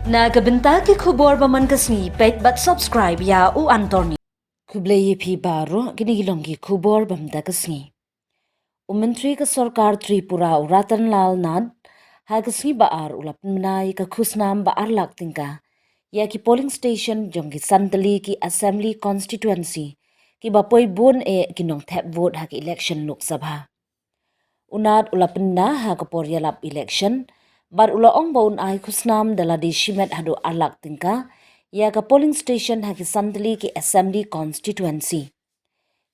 Nagabenta ki khubor baman kasni pet bat subscribe ya u antorni. Kublai phi baro ginigilongi khubor bamda kasni. Menteri ke Sarkar Tripura Ratan Lal Nad ha kasni baar ulap menai ke khusnam baar lak tingka ya ki polling station jongki Santali ki Assembly constituency ki bapoi bun kinong tap vote ha ki election Lok Sabha. Unat ulapna ha ke poryalap election bar ula ong baun ai khusnam dala di shimet hadu alak tingka ya ka polling station ha ki Santali ki Assembly constituency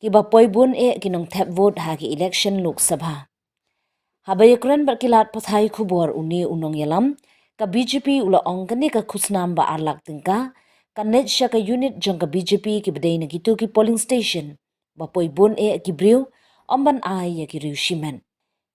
ki bapoi bun kinong tap vote ha ki election Lok Sabha. Habayakran berkilat pathai khubor uni unong yalam ka BJP ula ong kani ka khusnam ba alak tingka ka net sya ka unit jong ka BJP ki bedai na gitu ki polling station bapoi bun ki briu omban ai ya ki riu shimen.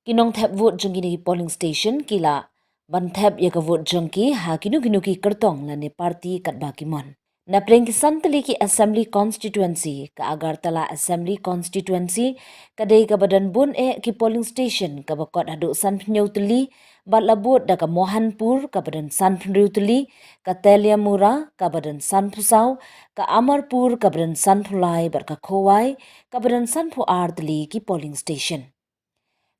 Kinong tap vote jong ki polling station kila ban tap ya ka vote jong ki ha kinu ki kertong la ne parti kat bakimon. Na preng ki Santali ki Assembly constituency ka Agartala Assembly constituency kadai ka badan bun ki polling station ka bakot hadu San Pnyautali bat labut da ka Mohanpur ka badan San Pnyautali ka Teliamura ka badan San Pusau ka Amarpur ka badan San Pulai bat ka Khowai ka badan San Puar tali ki polling station.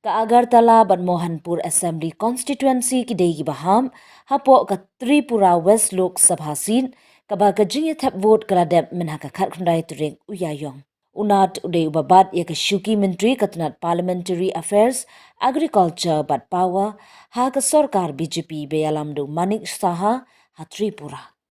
Ka Agartala bat Mohanpur Assembly constituency ki dei baham hapo ka Tripura West Lok Sabha seat ka ba ka jingya tap vote kala dep menha ka khat khundai turing uyayong. Unat udai ubabat ya ka Shuki Menteri Katunat Parliamentary Affairs Agriculture bat Power ha ka Sarkar BJP beyalam do Manik Saha ha Tripura.